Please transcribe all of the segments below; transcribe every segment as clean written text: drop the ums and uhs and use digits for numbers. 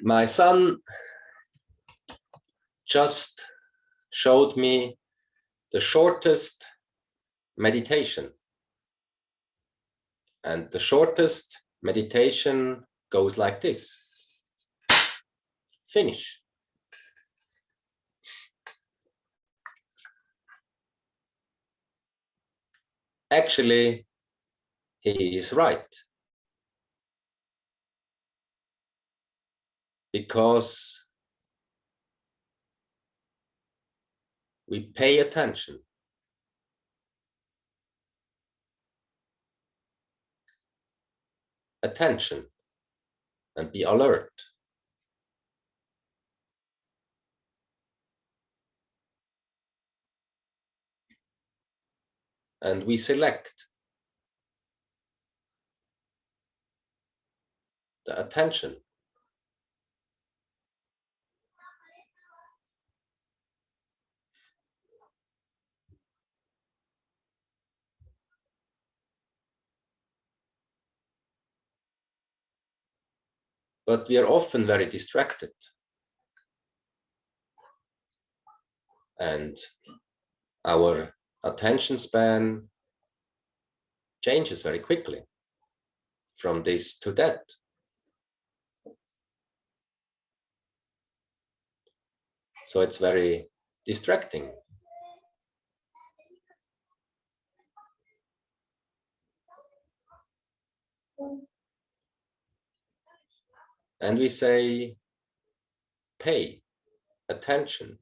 My son just showed me the shortest meditation. And the shortest meditation goes like this. Finish. Actually, he is right. Because we pay attention. Attention and be alert. And we select the attention. But we are often very distracted. And our attention span changes very quickly from this to that. So it's very distracting. And we say, pay attention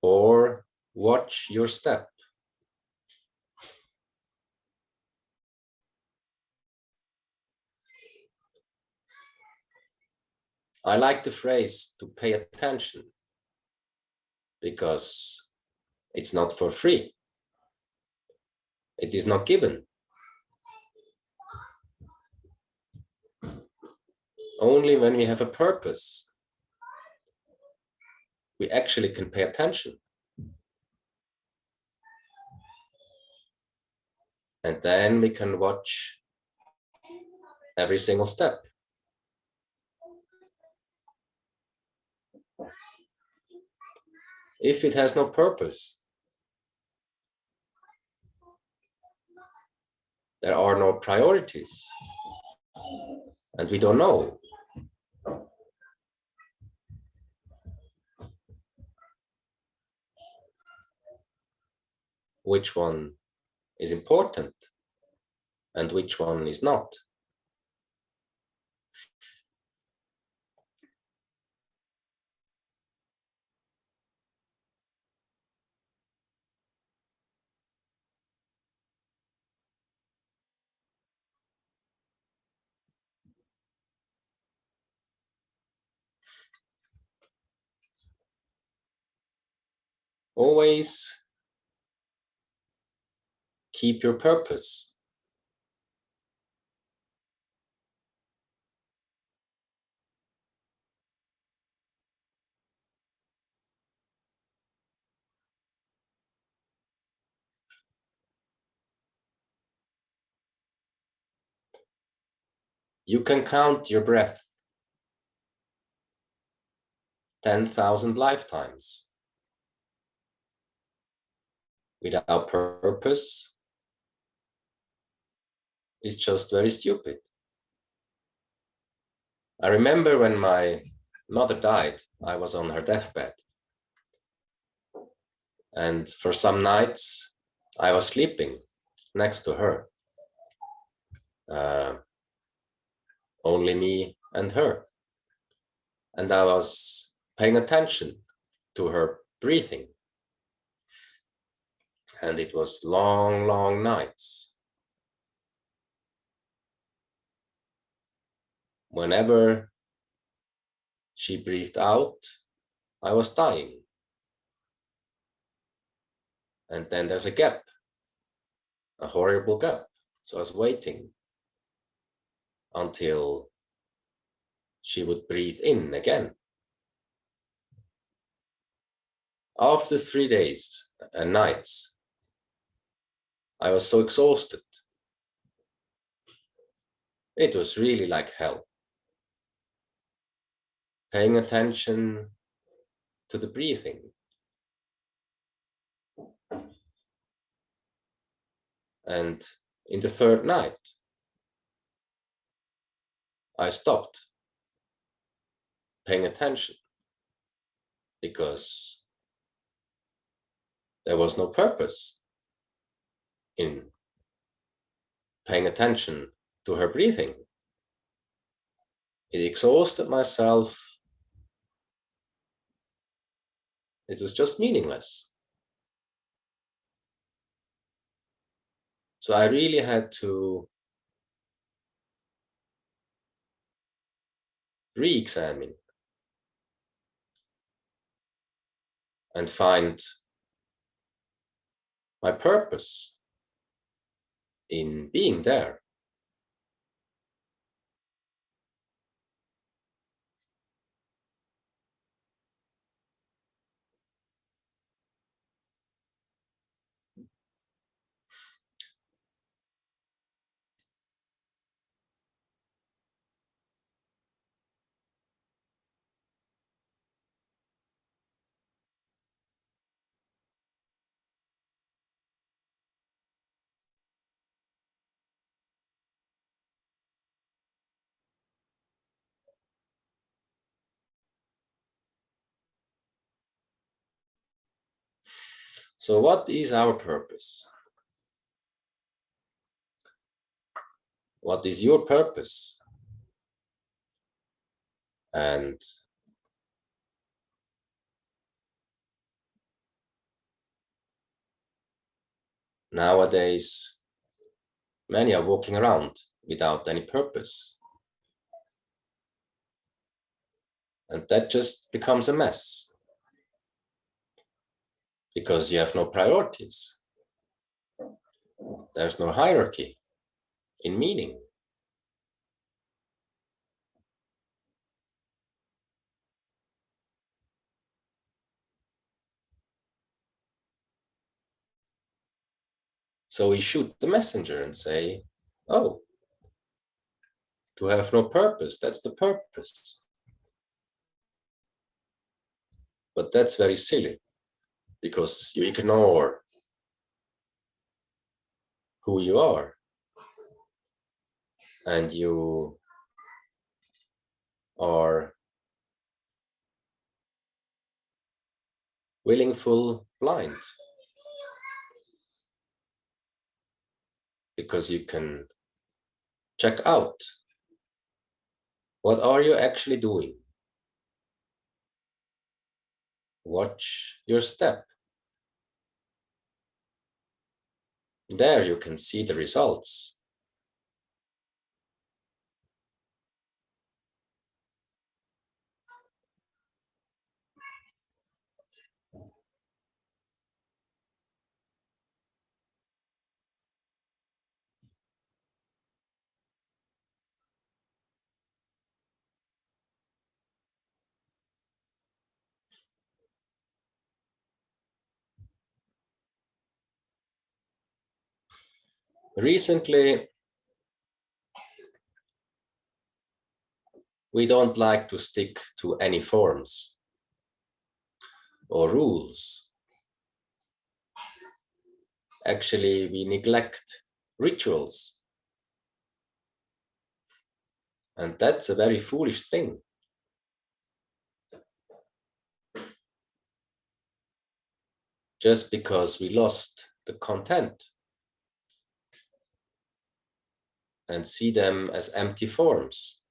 or watch your step. I like the phrase to pay attention because it's not for free. It is not given. Only when we have a purpose, we actually can pay attention. And then we can watch every single step. If it has no purpose, there are no priorities, and we don't know. Which one is important and which one is not. Always keep your purpose. You can count your breath 10,000 lifetimes. Without purpose, it's just very stupid. I remember when my mother died, I was on her deathbed. And for some nights, I was sleeping next to her. Only me and her. And I was paying attention to her breathing. And it was long, long nights. Whenever she breathed out, I was dying. And then there's a gap, a horrible gap. So I was waiting until she would breathe in again. After 3 days and nights, I was so exhausted. It was really like hell. paying attention to the breathing. And in the third night, I stopped paying attention because there was no purpose in paying attention to her breathing. It exhausted myself. It was just meaningless. So I really had to re-examine and find my purpose in being there. So what is our purpose? What is your purpose? And nowadays, many are walking around without any purpose. And that just becomes a mess because you have no priorities. There's no hierarchy in meaning. So we shoot the messenger and say, oh, to have no purpose, that's the purpose. But that's very silly because you ignore who you are and you are willful blind because you can check out what are you actually doing. Watch your step. There you can see the results. Recently, we don't like to stick to any forms or rules. Actually, we neglect rituals. And that's a very foolish thing. Just because we lost the content and see them as empty forms.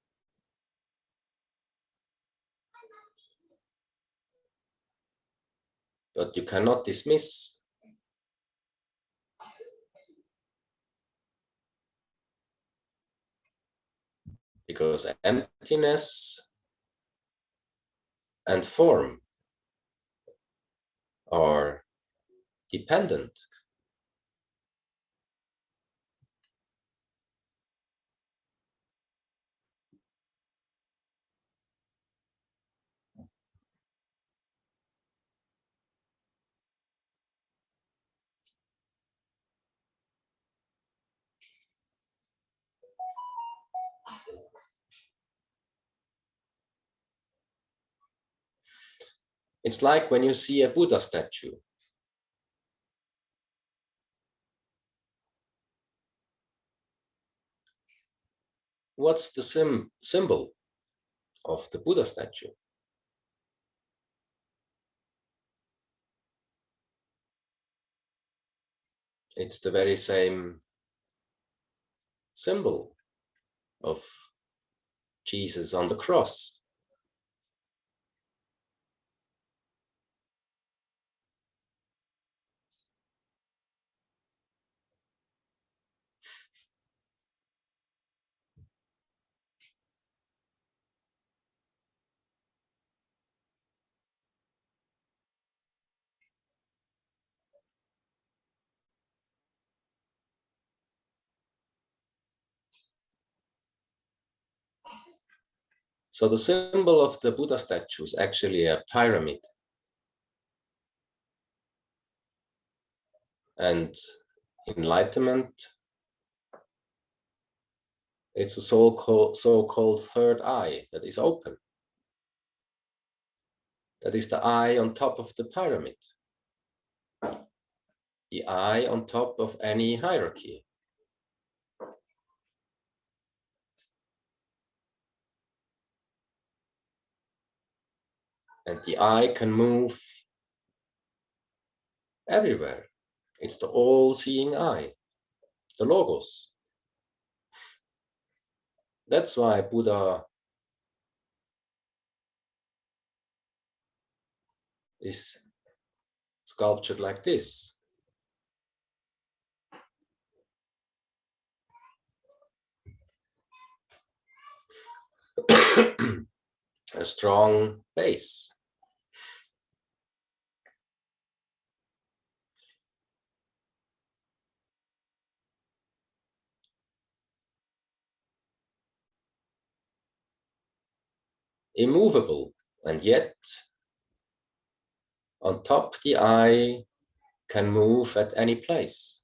But you cannot dismiss because emptiness and form are dependent. It's like when you see a Buddha statue. What's the symbol of the Buddha statue? It's the very same symbol of Jesus on the cross. So the symbol of the Buddha statue is actually a pyramid. And enlightenment, it's a so-called third eye that is open. That is the eye on top of the pyramid. The eye on top of any hierarchy. And the eye can move everywhere. It's the all-seeing eye, the logos. That's why Buddha is sculptured like this. A strong base. Immovable, and yet on top the eye can move at any place.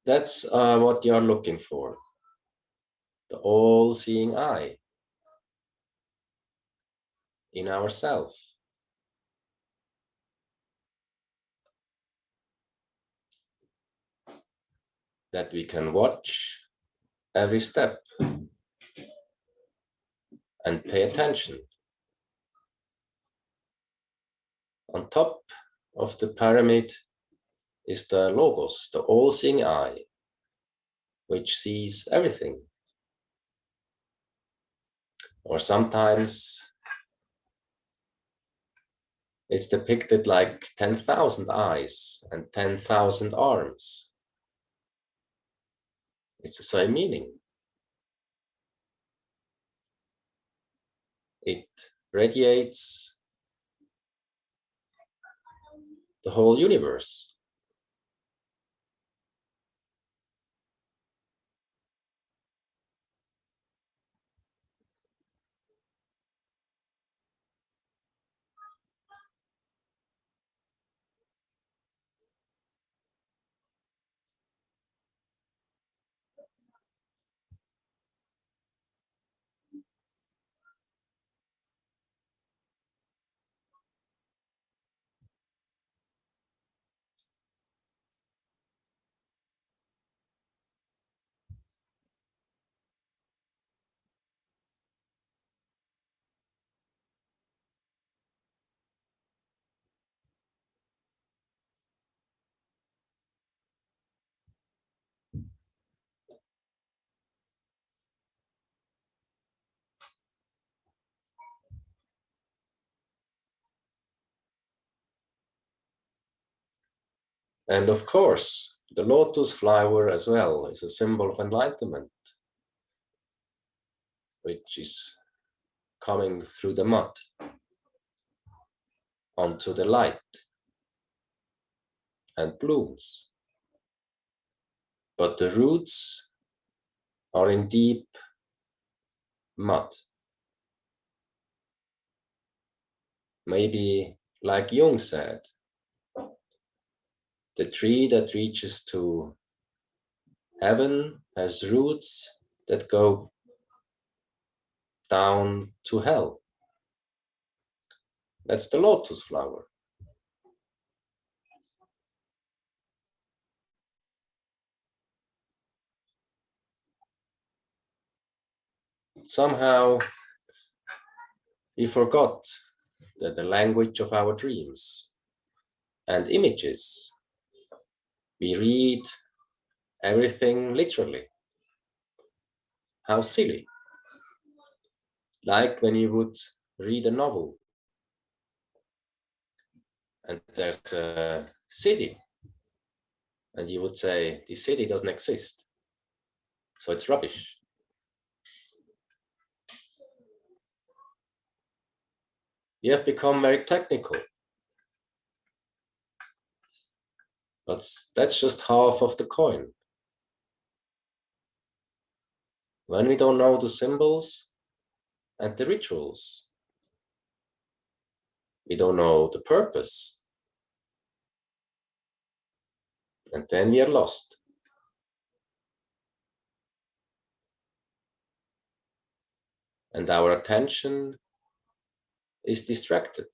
That's what you're looking for. The all-seeing eye in ourselves. That we can watch every step and pay attention. On top of the pyramid is the logos, the all-seeing eye, which sees everything. Or sometimes it's depicted like 10,000 eyes and 10,000 arms. It's the same meaning. It radiates the whole universe. And of course, the lotus flower as well is a symbol of enlightenment, which is coming through the mud onto the light and blooms. But the roots are in deep mud. Maybe like Jung said, the tree that reaches to heaven has roots that go down to hell. That's the lotus flower. Somehow we forgot that the language of our dreams and images, we read everything literally. How silly. Like when you would read a novel and there's a city and you would say, this city doesn't exist, so it's rubbish. You have become very technical. But that's just half of the coin. When we don't know the symbols and the rituals, we don't know the purpose. And then we are lost. And our attention is distracted.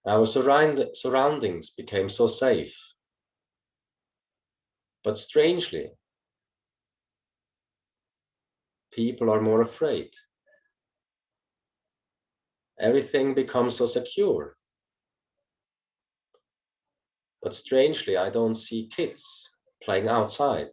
Our surroundings became so safe. But strangely, people are more afraid. Everything becomes so secure. But strangely, I don't see kids playing outside.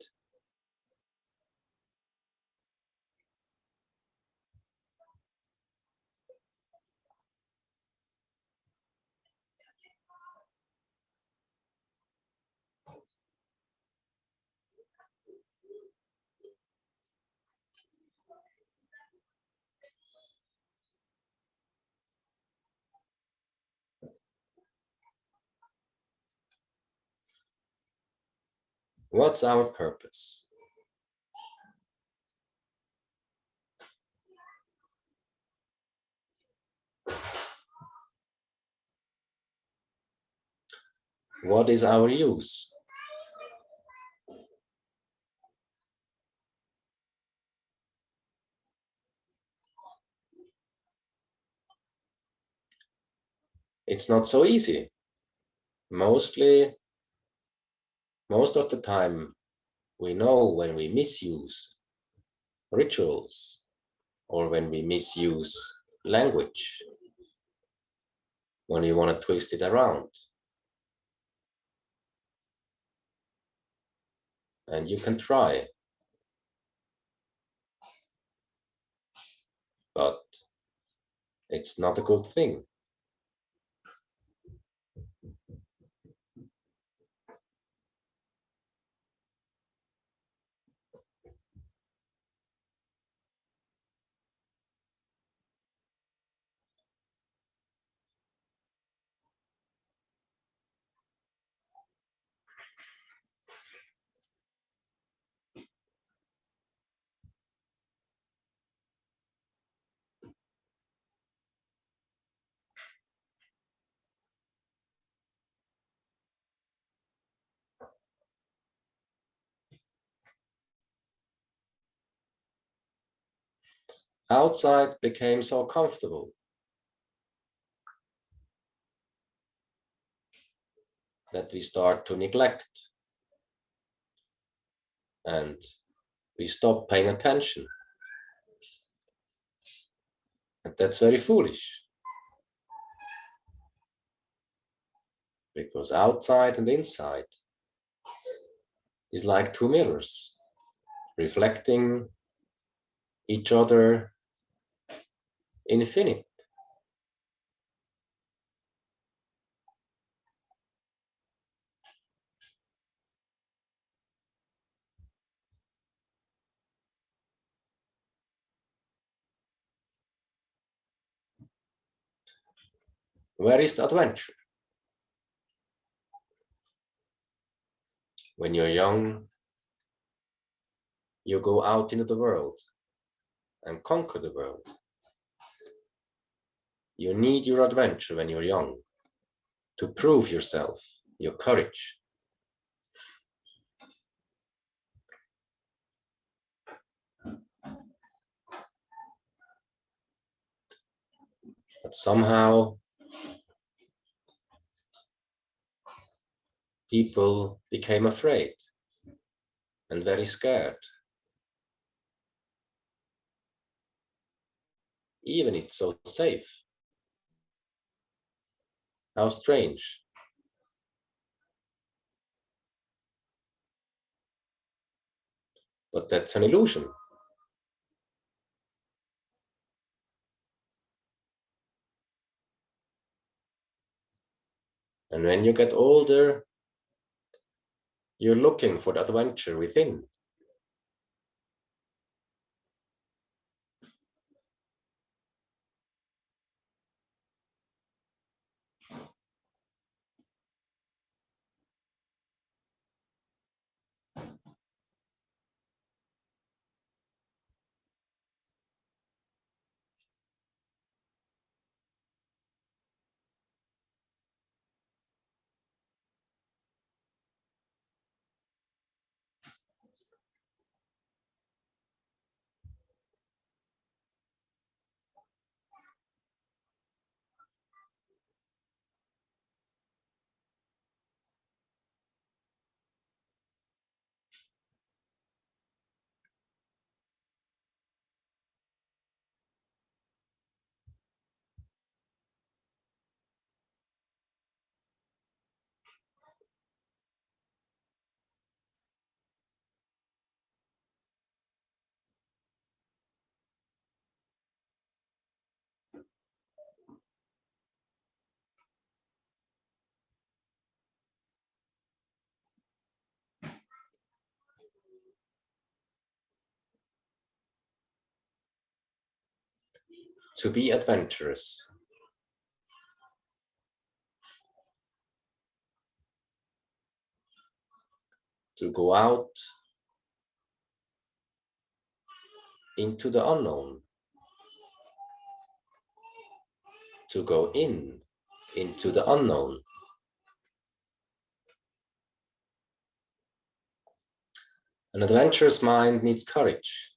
What's our purpose? What is our use? It's not so easy. Most of the time, we know when we misuse rituals or when we misuse language, when we want to twist it around. And you can try, but it's not a good thing. Outside became so comfortable that we start to neglect and we stop paying attention. And that's very foolish. because outside and inside is like two mirrors reflecting each other infinite. Where is the adventure? When you're young, you go out into the world and conquer the world. You need your adventure when you're young to prove yourself, your courage. But somehow people became afraid and very scared. Even it's so safe. How strange. But that's an illusion. And when you get older, you're looking for the adventure within. To be adventurous. To go out into the unknown. To go into the unknown. An adventurous mind needs courage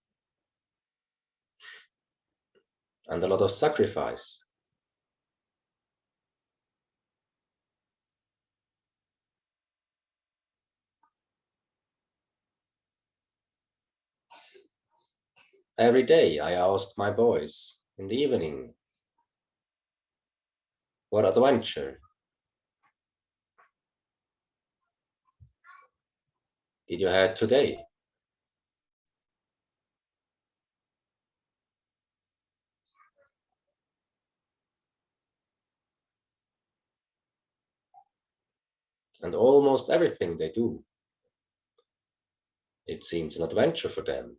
and a lot of sacrifice. Every day I ask my boys in the evening, what adventure did you have today? And almost everything they do, it seems an adventure for them.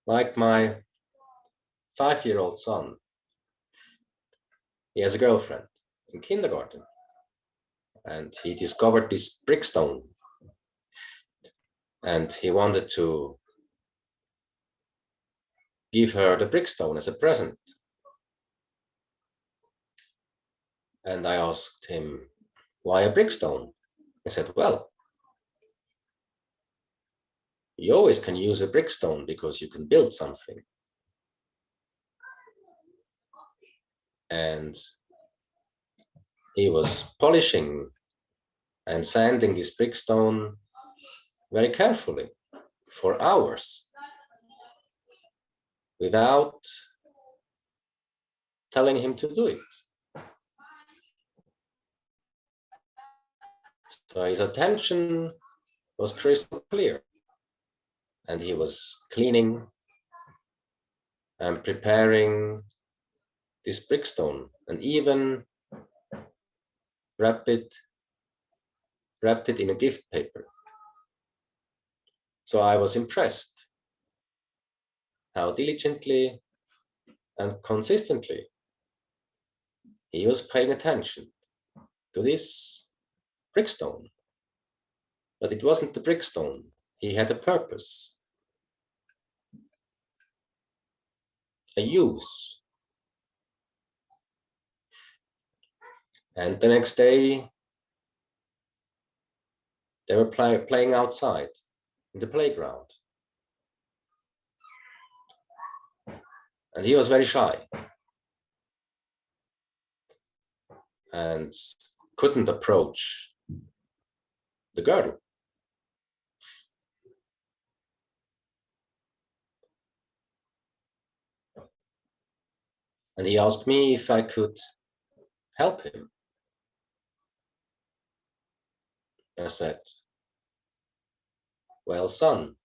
Like my 5-year-old son, he has a girlfriend in kindergarten, and he discovered this brickstone, and he wanted to give her the brickstone as a present. And I asked him, why a brickstone? He said, well, you always can use a brickstone because you can build something. And He was polishing and sanding this brickstone very carefully for hours without telling him to do it. So his attention was crystal clear, and he was cleaning and preparing this brickstone, and even wrapped it in a gift paper. So I was impressed how diligently and consistently he was paying attention to this brickstone. But it wasn't the brickstone, he had a purpose, a use. And the next day, they were playing outside in the playground. And he was very shy and couldn't approach the girl. And he asked me if I could help him. I said, well, son,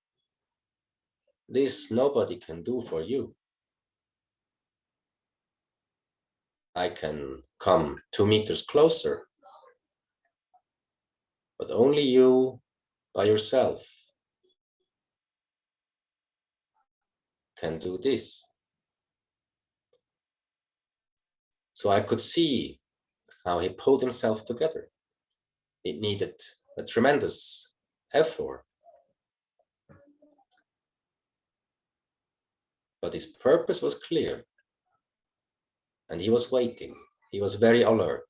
this nobody can do for you. I can come 2 meters closer, but only you by yourself can do this. So I could see how he pulled himself together. It needed a tremendous effort. But his purpose was clear. And he was waiting. He was very alert.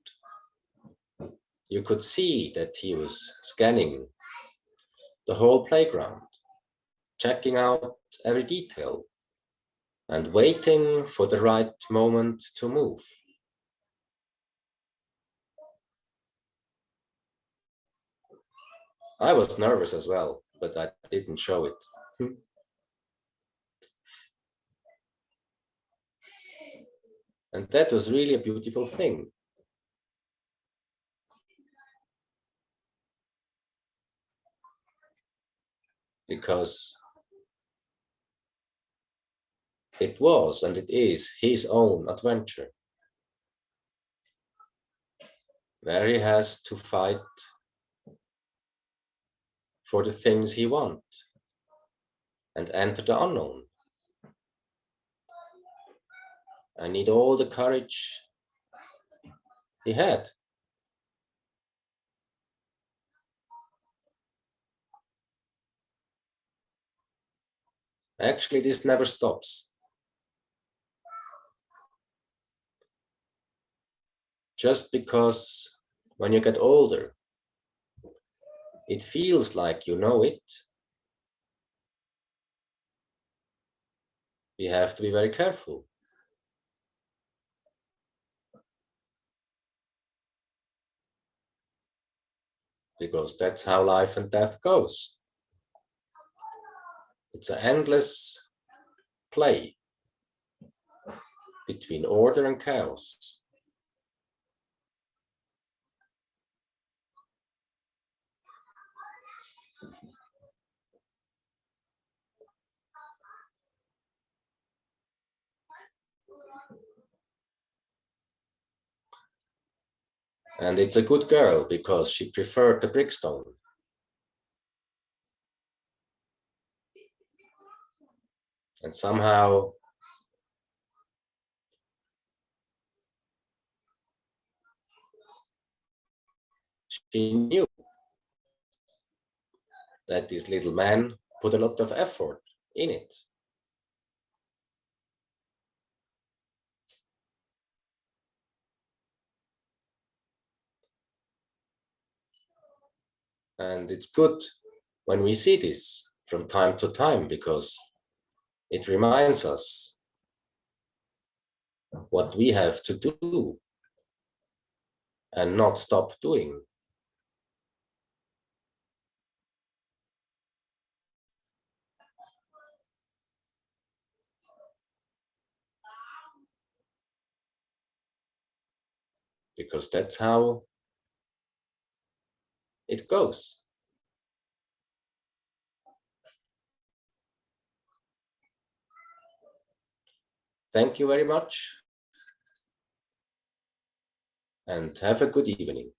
You could see that he was scanning the whole playground, checking out every detail, and waiting for the right moment to move. I was nervous as well, but I didn't show it. And that was really a beautiful thing. Because it was and it is his own adventure, where he has to fight for the things he wants and enter the unknown. I need all the courage he had. Actually, this never stops. Just because when you get older, it feels like you know it. We have to be very careful. Because that's how life and death goes. It's an endless play between order and chaos. And it's a good girl because she preferred the brickstone. And somehow she knew that this little man put a lot of effort in it. And it's good when we see this from time to time because it reminds us what we have to do and not stop doing. Because that's how it goes. Thank you very much, and have a good evening.